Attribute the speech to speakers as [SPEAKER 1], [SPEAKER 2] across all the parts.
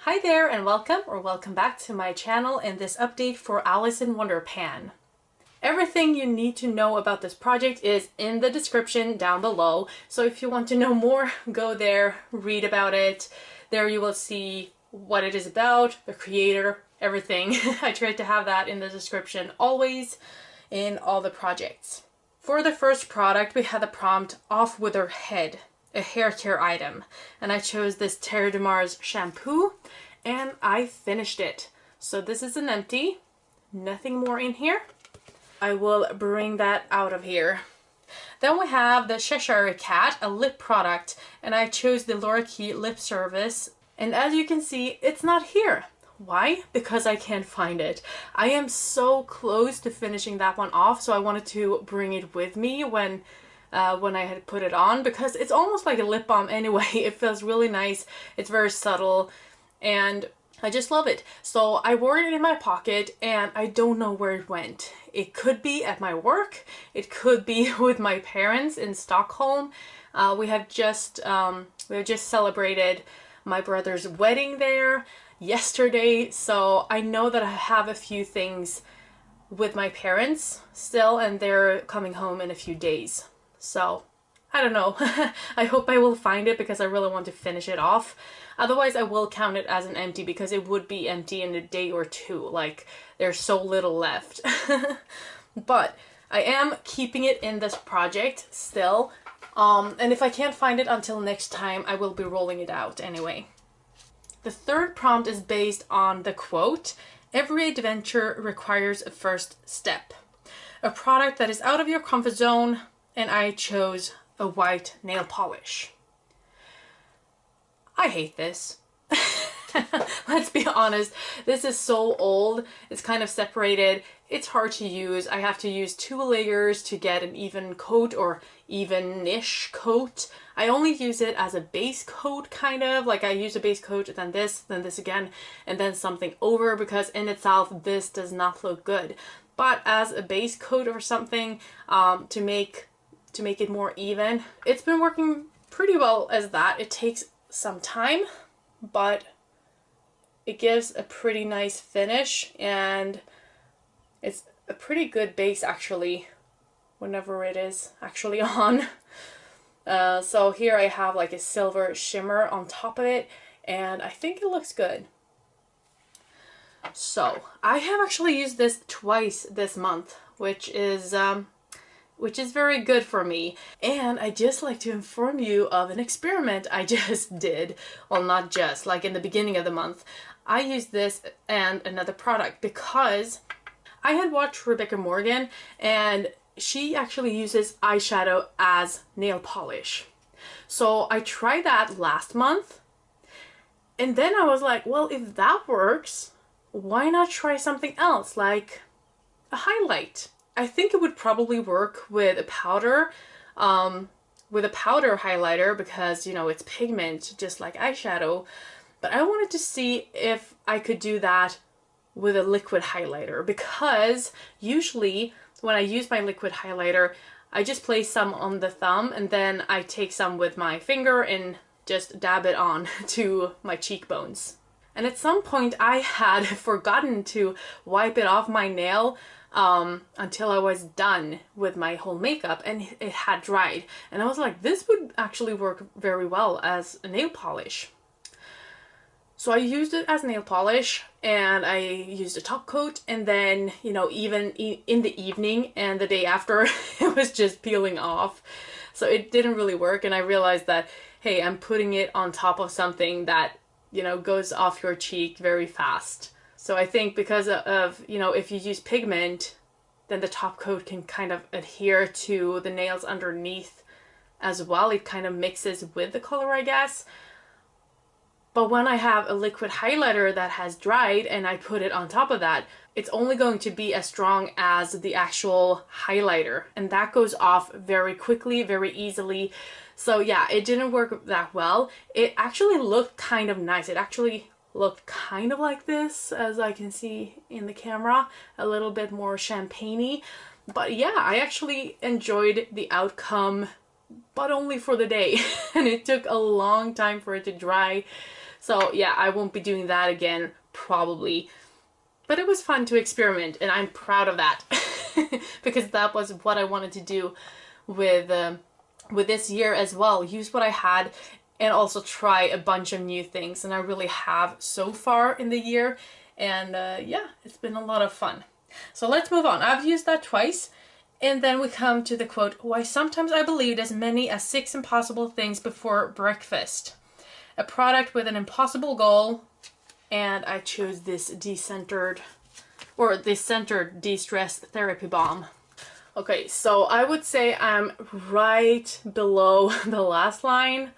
[SPEAKER 1] Hi there and welcome back to my channel and this update for In WonderPAN. Everything you need to know about this project is in the description down below, so if you want to know more, go there, read about it. There you will see what it is about, the creator, everything. I tried to have that in the description always in all the projects. For the first product we had the prompt off with her head, a hair care item, and I chose this Terre de Mars shampoo and I finished it. So this is an empty, nothing more in here. I will bring that out of here. Then we have the Cheshire Cat, a lip product, and I chose the Laura Key lip service, and as you can see it's not here. Why? Because I can't find it. I am so close to finishing that one off, so I wanted to bring it with me when I had put it on, because it's almost like a lip balm anyway. It feels really nice, it's very subtle, and I just love it. So I wore it in my pocket and I don't know where it went. It could be at my work, it could be with my parents in Stockholm. We have just celebrated my brother's wedding there yesterday, so I know that I have a few things with my parents still, and they're coming home in a few days. So I don't know. I hope I will find it because I really want to finish it off. Otherwise I will count it as an empty, because it would be empty in a day or two. Like, there's so little left. But I am keeping it in this project still. And if I can't find it until next time, I will be rolling it out anyway. The third prompt is based on the quote, "Every adventure requires a first step." A product that is out of your comfort zone, and I chose a white nail polish. I hate this. Let's be honest, this is so old, it's kind of separated, it's hard to use. I have to use 2 layers to get an even coat, or even-ish coat. I only use it as a base coat, kind of like I use a base coat, then this again, and then something over, because in itself this does not look good. But as a base coat or something, to make it more even, it's been working pretty well as that. It takes some time, but it gives a pretty nice finish, and it's a pretty good base actually whenever it is actually on. So here I have like a silver shimmer on top of it, and I think it looks good. So I have actually used this twice this month, which is very good for me. And I just like to inform you of an experiment I just did. Well, not just, like in the beginning of the month. I used this and another product because I had watched Rebecca Morgan, and she actually uses eyeshadow as nail polish. So I tried that last month, and then I was like, well, if that works, why not try something else, like a highlight? I think it would probably work with a powder highlighter, because, you know, it's pigment just like eyeshadow. But I wanted to see if I could do that with a liquid highlighter, because usually when I use my liquid highlighter, I just place some on the thumb and then I take some with my finger and just dab it on to my cheekbones. And at some point I had forgotten to wipe it off my nail until I was done with my whole makeup, and it had dried, and I was like, this would actually work very well as a nail polish. So I used it as nail polish, and I used a top coat, and then, you know, even in the evening and the day after, it was just peeling off. So it didn't really work, and I realized that, hey, I'm putting it on top of something that, you know, goes off your cheek very fast. So I think because of, you know, if you use pigment, then the top coat can kind of adhere to the nails underneath as well. It kind of mixes with the color, I guess. But when I have a liquid highlighter that has dried and I put it on top of that, it's only going to be as strong as the actual highlighter, and that goes off very quickly, very easily. So yeah, it didn't work that well. It actually looked kind of nice. It actually looked kind of like this, as I can see in the camera, a little bit more champagne-y. But yeah, I actually enjoyed the outcome, but only for the day. And it took a long time for it to dry. So yeah, I won't be doing that again, probably. But it was fun to experiment, and I'm proud of that. Because that was what I wanted to do with this year as well. Use what I had and also try a bunch of new things. And I really have so far in the year. And yeah, it's been a lot of fun. So let's move on. I've used that twice. And then we come to the quote, why sometimes I believed as many as 6 impossible things before breakfast. A product with an impossible goal. And I chose this decentered de-stress therapy balm. Okay, so I would say I'm right below the last line.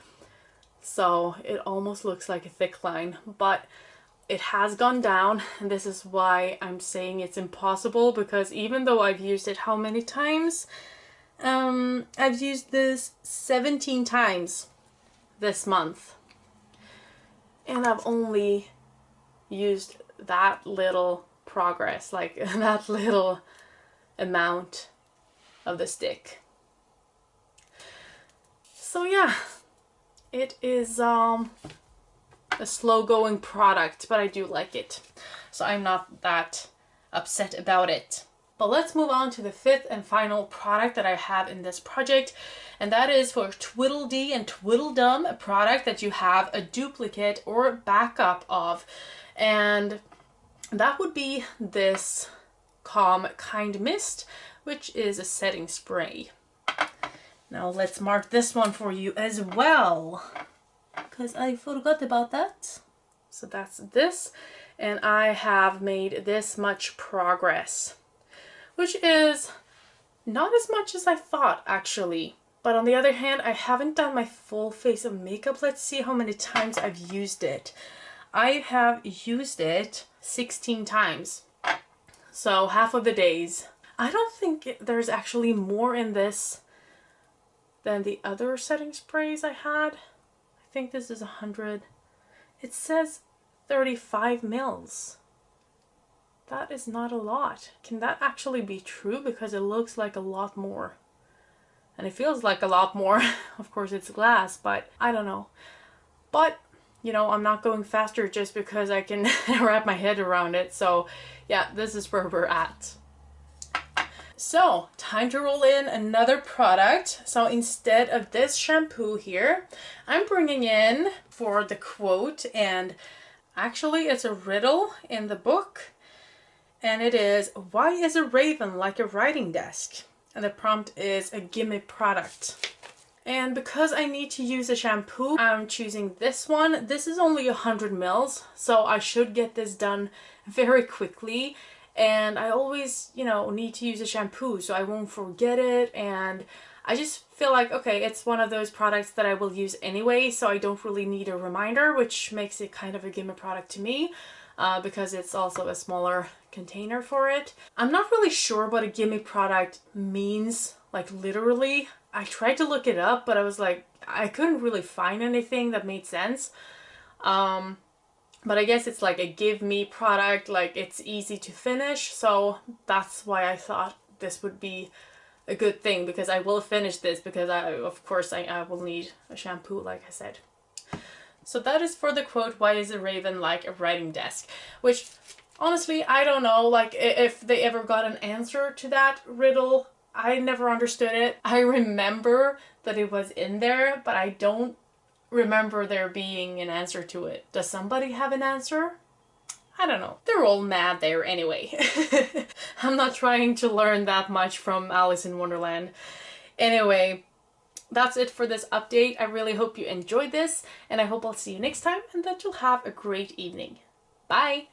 [SPEAKER 1] So it almost looks like a thick line, but it has gone down, and this is why I'm saying it's impossible, because even though I've used it how many times? I've used this 17 times this month. And I've only used that little progress, like that little amount of the stick. So yeah, it is a slow going product, but I do like it. So I'm not that upset about it. But let's move on to the 5th and final product that I have in this project. And that is for Tweedledee and Tweedledum, a product that you have a duplicate or backup of. And that would be this Calm Kind Mist, which is a setting spray. Now let's mark this one for you as well, because I forgot about that. So that's this, and I have made this much progress, which is not as much as I thought actually. But on the other hand, I haven't done my full face of makeup. Let's see how many times I've used it. I have used it 16 times, so half of the days. I don't think there's actually more in this than the other setting sprays I had. I think this is 100. It says 35 mils. That is not a lot. Can that actually be true? Because it looks like a lot more. And it feels like a lot more. Of course it's glass, but I don't know. But, you know, I'm not going faster just because I can wrap my head around it. So yeah, this is where we're at. So, time to roll in another product. So instead of this shampoo here, I'm bringing in for the quote, and actually it's a riddle in the book, and it is, why is a raven like a writing desk? And the prompt is a gimme product. And because I need to use a shampoo, I'm choosing this one. This is only 100 mils, so I should get this done very quickly. And I always, you know, need to use a shampoo so I won't forget it. And I just feel like, okay, it's one of those products that I will use anyway, so I don't really need a reminder, which makes it kind of a gimme product to me, because it's also a smaller container for it. I'm not really sure what a gimme product means, like literally. I tried to look it up, but I was like, I couldn't really find anything that made sense. But I guess it's like a give me product, like it's easy to finish, so that's why I thought this would be a good thing, because I will finish this, because of course I will need a shampoo, like I said. So that is for the quote, why is a raven like a writing desk? Which, honestly, I don't know, like if they ever got an answer to that riddle. I never understood it. I remember that it was in there, but I don't remember there being an answer to it. Does somebody have an answer? I don't know. They're all mad there anyway. I'm not trying to learn that much from Alice in Wonderland. Anyway, that's it for this update. I really hope you enjoyed this, and I hope I'll see you next time and that you'll have a great evening. Bye!